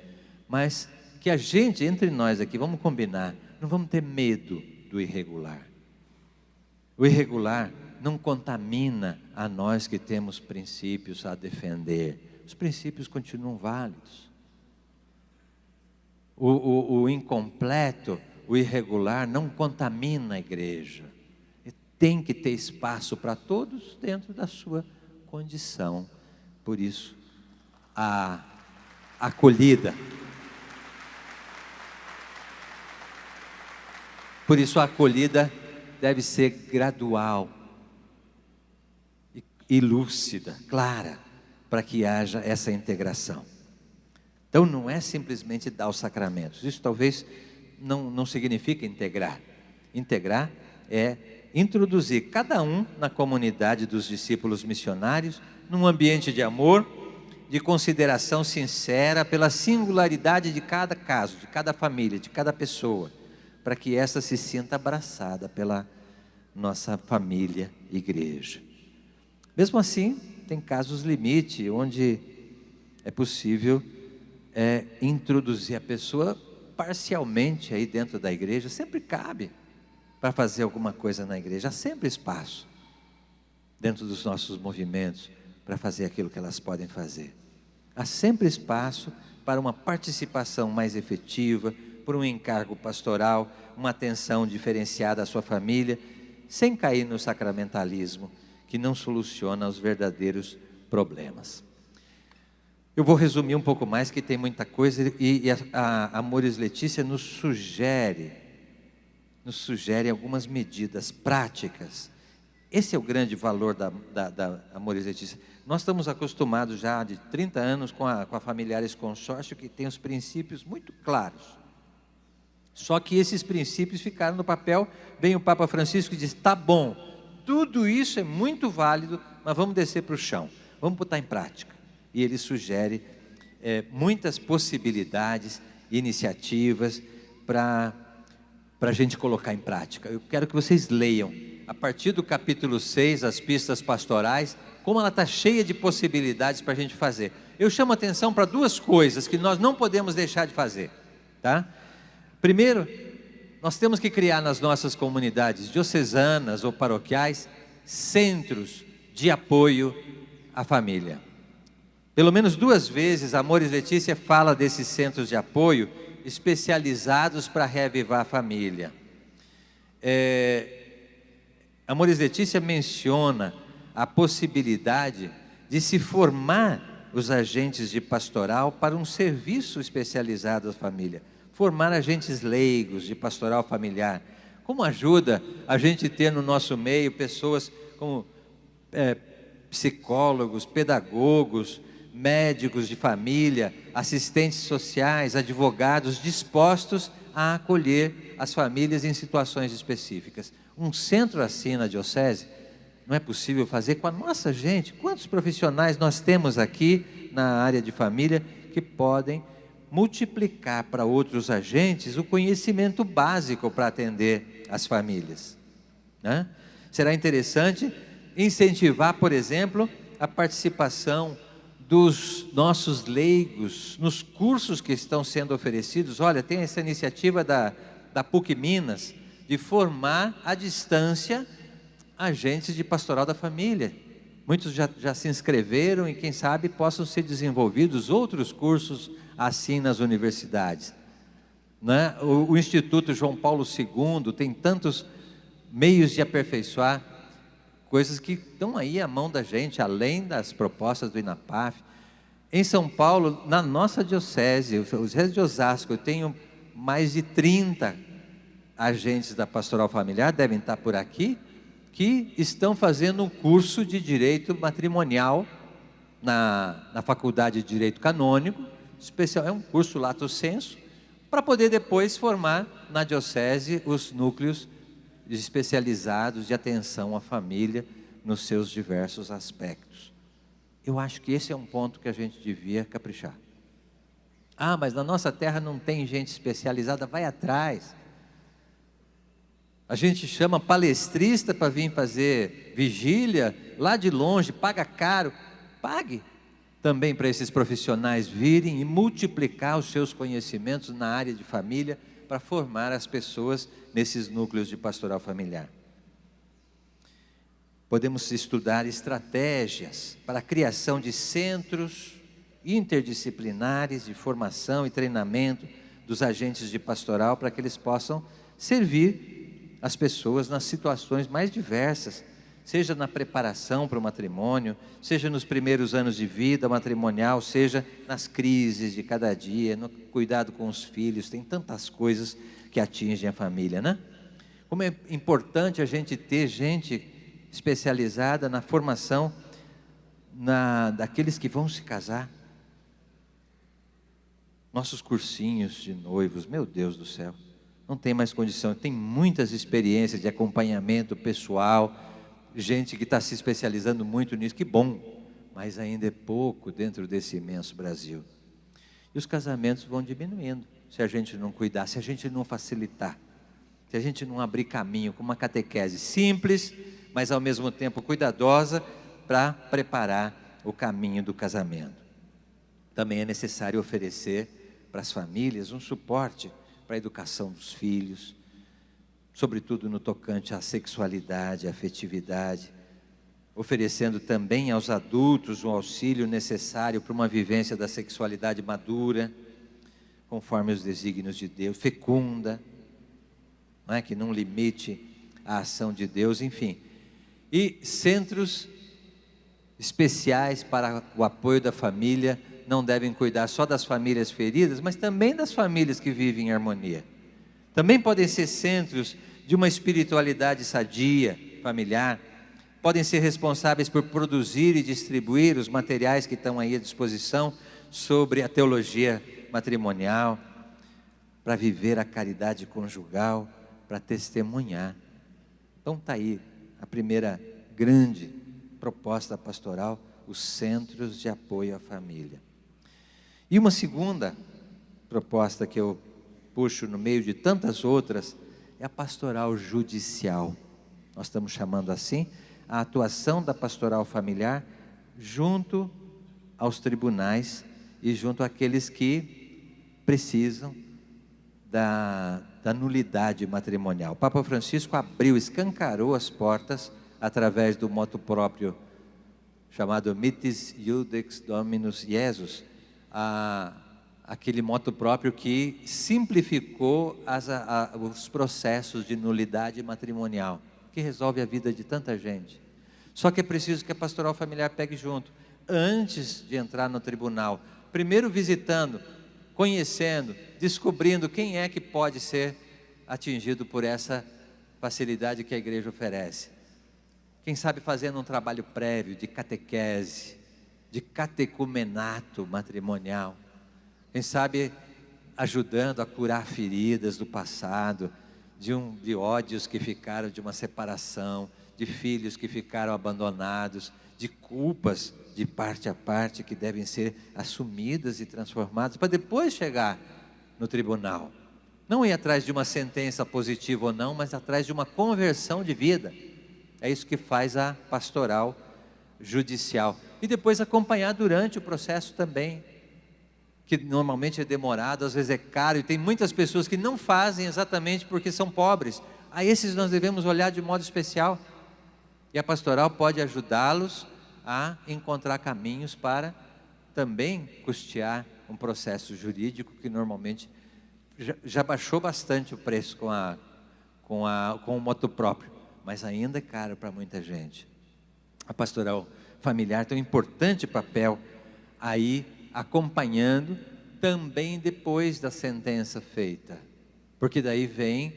Mas que a gente, entre nós aqui, vamos combinar, não vamos ter medo do irregular. O irregular não contamina a nós que temos princípios a defender. Os princípios continuam válidos. O incompleto, o irregular, não contamina a igreja. Tem que ter espaço para todos dentro da sua condição. Por isso, a acolhida. Por isso a acolhida deve ser gradual e lúcida, clara, para que haja essa integração. Então não é simplesmente dar os sacramentos. Isso talvez não significa integrar. Integrar é introduzir cada um na comunidade dos discípulos missionários, num ambiente de amor, de consideração sincera pela singularidade de cada caso, de cada família, de cada pessoa, para que essa se sinta abraçada pela nossa família, igreja. Mesmo assim, tem casos limite, onde é possível introduzir a pessoa parcialmente aí dentro da igreja. Sempre cabe para fazer alguma coisa na igreja, há sempre espaço. dentro dos nossos movimentos para fazer aquilo que elas podem fazer. Há sempre espaço para uma participação mais efetiva, por um encargo pastoral, uma atenção diferenciada à sua família, sem cair no sacramentalismo, que não soluciona os verdadeiros problemas. Eu vou resumir um pouco mais, que tem muita coisa, e a Amores Letícia nos sugere algumas medidas práticas. Esse é o grande valor da Amores Letícia. Nós estamos acostumados já de 30 anos com a Familiares Consórcio, que tem os princípios muito claros. Só que esses princípios ficaram no papel. Vem o Papa Francisco e diz: tá bom, tudo isso é muito válido, mas vamos descer para o chão, vamos botar em prática. E ele sugere muitas possibilidades, iniciativas para a gente colocar em prática. Eu quero que vocês leiam, a partir do capítulo 6, as pistas pastorais, como ela está cheia de possibilidades para a gente fazer. Eu chamo a atenção para duas coisas que nós não podemos deixar de fazer, tá? Primeiro, nós temos que criar nas nossas comunidades diocesanas ou paroquiais centros de apoio à família. Pelo menos 2 vezes a Amores Letícia fala desses centros de apoio especializados para reavivar a família. Amores Letícia menciona a possibilidade de se formar os agentes de pastoral para um serviço especializado à família. Formar agentes leigos de pastoral familiar. Como ajuda a gente ter no nosso meio pessoas como psicólogos, pedagogos, médicos de família, assistentes sociais, advogados dispostos a acolher as famílias em situações específicas. Um centro assim na diocese não é possível fazer com a nossa gente. Quantos profissionais nós temos aqui na área de família que podem multiplicar para outros agentes o conhecimento básico para atender as famílias, né? Será interessante incentivar, por exemplo, a participação dos nossos leigos nos cursos que estão sendo oferecidos. Olha, tem essa iniciativa da PUC Minas de formar à distância agentes de pastoral da família. Muitos já se inscreveram e quem sabe possam ser desenvolvidos outros cursos assim nas universidades, né? O Instituto João Paulo II tem tantos meios de aperfeiçoar coisas que estão aí à mão da gente, além das propostas do INAPAF. Em São Paulo, na nossa diocese, o diocese de Osasco, eu tenho mais de 30 agentes da pastoral familiar, devem estar por aqui, que estão fazendo um curso de direito matrimonial na Faculdade de Direito Canônico, especial, é um curso lato sensu, para poder depois formar na diocese os núcleos especializados de atenção à família nos seus diversos aspectos. Eu acho que esse é um ponto que a gente devia caprichar. Ah, mas na nossa terra não tem gente especializada, vai atrás. A gente chama palestrista para vir fazer vigília, lá de longe, paga caro, pague também para esses profissionais virem e multiplicar os seus conhecimentos na área de família para formar as pessoas nesses núcleos de pastoral familiar. Podemos estudar estratégias para a criação de centros interdisciplinares de formação e treinamento dos agentes de pastoral para que eles possam servir as pessoas nas situações mais diversas, seja na preparação para o matrimônio, seja nos primeiros anos de vida matrimonial, seja nas crises de cada dia, no cuidado com os filhos. Tem tantas coisas que atingem a família, né? Como é importante a gente ter gente especializada na formação daqueles que vão se casar. Nossos cursinhos de noivos, meu Deus do céu, não tem mais condição. Tem muitas experiências de acompanhamento pessoal, gente que está se especializando muito nisso, que bom, mas ainda é pouco dentro desse imenso Brasil. E os casamentos vão diminuindo, se a gente não cuidar, se a gente não facilitar, se a gente não abrir caminho com uma catequese simples, mas ao mesmo tempo cuidadosa, para preparar o caminho do casamento. Também é necessário oferecer para as famílias um suporte para a educação dos filhos, sobretudo no tocante à sexualidade, à afetividade. oferecendo também aos adultos o auxílio necessário para uma vivência da sexualidade madura, conforme os desígnios de Deus, fecunda, não é? Que não limite a ação de Deus, enfim. E centros especiais para o apoio da família, não devem cuidar só das famílias feridas, mas também das famílias que vivem em harmonia. Também podem ser centros de uma espiritualidade sadia, familiar, podem ser responsáveis por produzir e distribuir os materiais que estão aí à disposição sobre a teologia matrimonial, para viver a caridade conjugal, para testemunhar. Então está aí a primeira grande proposta pastoral, os centros de apoio à família. E uma segunda proposta que eu puxo no meio de tantas outras, é a pastoral judicial. Nós estamos chamando assim, a atuação da pastoral familiar junto aos tribunais e junto àqueles que precisam da nulidade matrimonial. O Papa Francisco escancarou as portas através do moto próprio chamado Mitis Iudex Dominus Jesus, aquele moto próprio que simplificou os processos de nulidade matrimonial, que resolve a vida de tanta gente. Só que é preciso que a pastoral familiar pegue junto, antes de entrar no tribunal, primeiro visitando, conhecendo, descobrindo quem é que pode ser atingido por essa facilidade que a igreja oferece. Quem sabe fazendo um trabalho prévio de catequese, de catecumenato matrimonial. Quem sabe ajudando a curar feridas do passado, de ódios que ficaram de uma separação, de filhos que ficaram abandonados, de culpas de parte a parte que devem ser assumidas e transformadas, para depois chegar no tribunal. Não ir atrás de uma sentença positiva ou não, mas atrás de uma conversão de vida. É isso que faz a pastoral judicial. E depois acompanhar durante o processo também, que normalmente é demorado, às vezes é caro, e tem muitas pessoas que não fazem exatamente porque são pobres. A esses nós devemos olhar de modo especial. E a pastoral pode ajudá-los a encontrar caminhos para também custear um processo jurídico que normalmente já baixou bastante o preço com o moto próprio, mas ainda é caro para muita gente. A pastoral familiar tem um importante papel aí, acompanhando também depois da sentença feita, porque daí vem,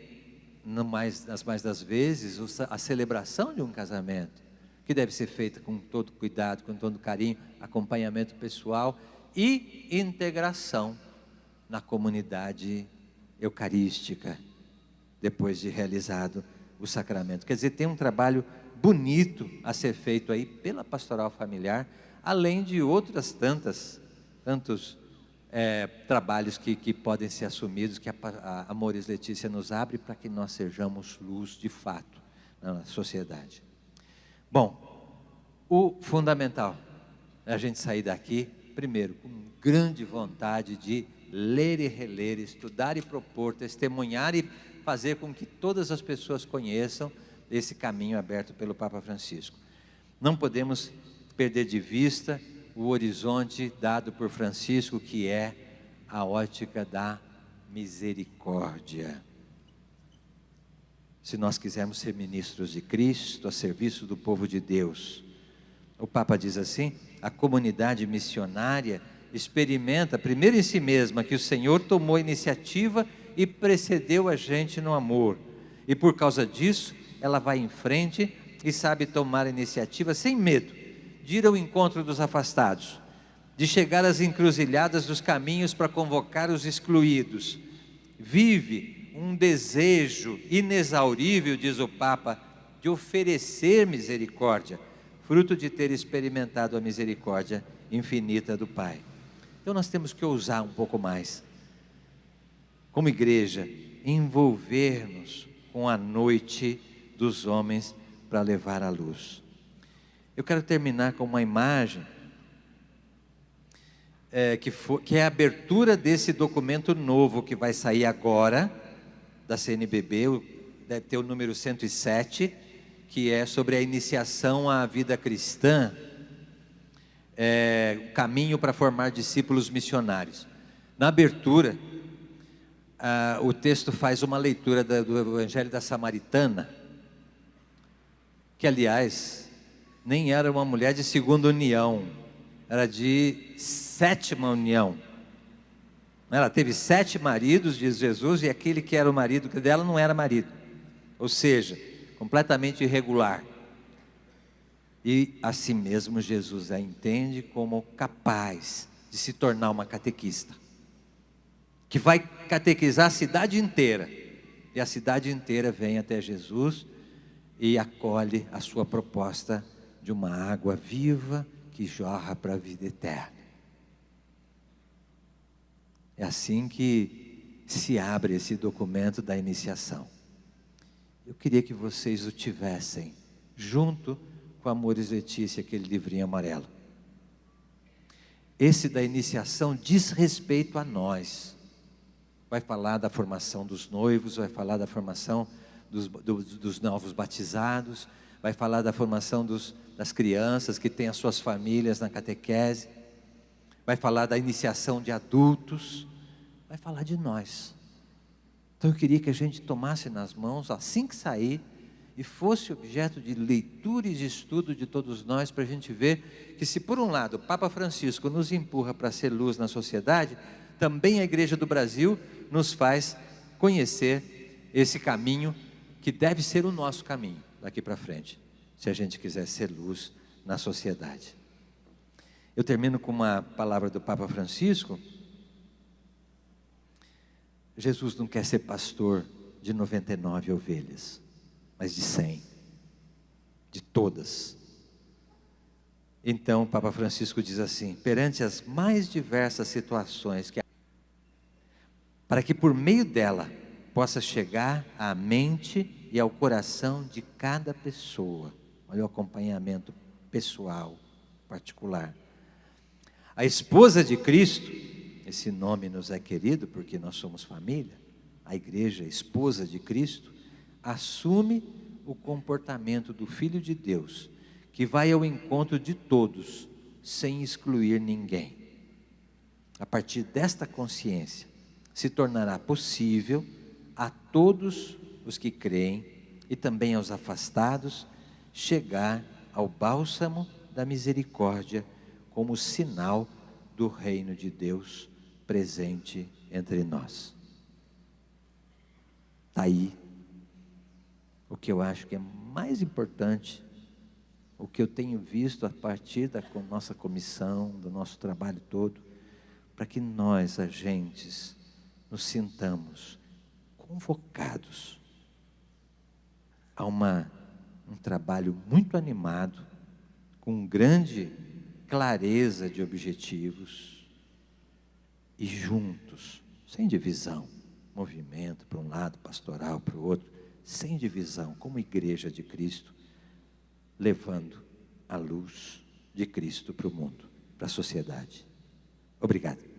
nas mais das vezes, a celebração de um casamento, que deve ser feita com todo cuidado, com todo carinho, acompanhamento pessoal e integração na comunidade eucarística, depois de realizado o sacramento. Quer dizer, tem um trabalho bonito a ser feito aí pela pastoral familiar, além de outras tantos trabalhos que podem ser assumidos, que a Amoris Laetitia nos abre para que nós sejamos luz de fato na sociedade. Bom, o fundamental é a gente sair daqui, primeiro, com grande vontade de ler e reler, estudar e propor, testemunhar e fazer com que todas as pessoas conheçam esse caminho aberto pelo Papa Francisco. Não podemos perder de vista o horizonte dado por Francisco, que é a ótica da misericórdia. Se nós quisermos ser ministros de Cristo, a serviço do povo de Deus, o Papa diz assim: a comunidade missionária experimenta primeiro em si mesma que o Senhor tomou a iniciativa e precedeu a gente no amor, e por causa disso ela vai em frente e sabe tomar a iniciativa sem medo de ir ao encontro dos afastados, de chegar às encruzilhadas dos caminhos para convocar os excluídos. Vive um desejo inexaurível, diz o Papa, de oferecer misericórdia, fruto de ter experimentado a misericórdia infinita do Pai. Então nós temos que ousar um pouco mais, como igreja, envolver-nos com a noite dos homens para levar a luz. Eu quero terminar com uma imagem que é a abertura desse documento novo que vai sair agora da CNBB, deve ter o número 107, que é sobre a iniciação à vida cristã, o caminho para formar discípulos missionários. Na abertura, o texto faz uma leitura do Evangelho da Samaritana, que aliás, nem era uma mulher de segunda união, era de sétima união. Ela teve 7 maridos, diz Jesus, e aquele que era o marido dela não era marido, ou seja, completamente irregular. E assim mesmo Jesus a entende como capaz de se tornar uma catequista, que vai catequizar a cidade inteira, e a cidade inteira vem até Jesus e acolhe a sua proposta de uma água viva que jorra para a vida eterna. É assim que se abre esse documento da iniciação. Eu queria que vocês o tivessem junto com Amores Letícia, aquele livrinho amarelo. Esse da iniciação diz respeito a nós. Vai falar da formação dos noivos, vai falar da formação dos novos batizados, vai falar da formação das crianças que têm as suas famílias na catequese, vai falar da iniciação de adultos, vai falar de nós. Então eu queria que a gente tomasse nas mãos, assim que sair, e fosse objeto de leitura e de estudo de todos nós, para a gente ver que se por um lado o Papa Francisco nos empurra para ser luz na sociedade, também a Igreja do Brasil nos faz conhecer esse caminho, que deve ser o nosso caminho daqui para frente, se a gente quiser ser luz na sociedade. Eu termino com uma palavra do Papa Francisco. Jesus não quer ser pastor de 99 ovelhas, mas de 100, de todas. Então o Papa Francisco diz assim: perante as mais diversas situações, para que por meio dela possa chegar à mente e ao coração de cada pessoa, olha o acompanhamento pessoal, particular. A esposa de Cristo, esse nome nos é querido porque nós somos família, a igreja, a esposa de Cristo, assume o comportamento do Filho de Deus, que vai ao encontro de todos, sem excluir ninguém. A partir desta consciência, se tornará possível a todos os que creem, e também aos afastados, chegar ao bálsamo da misericórdia, como sinal do reino de Deus presente entre nós. Está aí o que eu acho que é mais importante, o que eu tenho visto a partir da nossa comissão, do nosso trabalho todo, para que nós, agentes, nos sintamos convocados a um trabalho muito animado, com grande clareza de objetivos, e juntos, sem divisão, movimento para um lado, pastoral para o outro, sem divisão, como igreja de Cristo, levando a luz de Cristo para o mundo, para a sociedade. Obrigado.